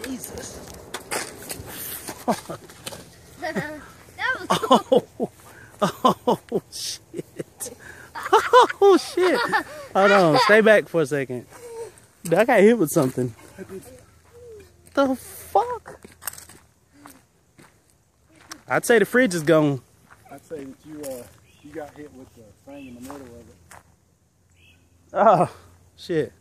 Jesus. That was cool. Oh, shit. Oh, shit. Hold on. Stay back for a second. Dude, I got hit with something. The fuck? I'd say the fridge is gone. I'd say that you got hit with the thing in the middle of it. Oh, shit.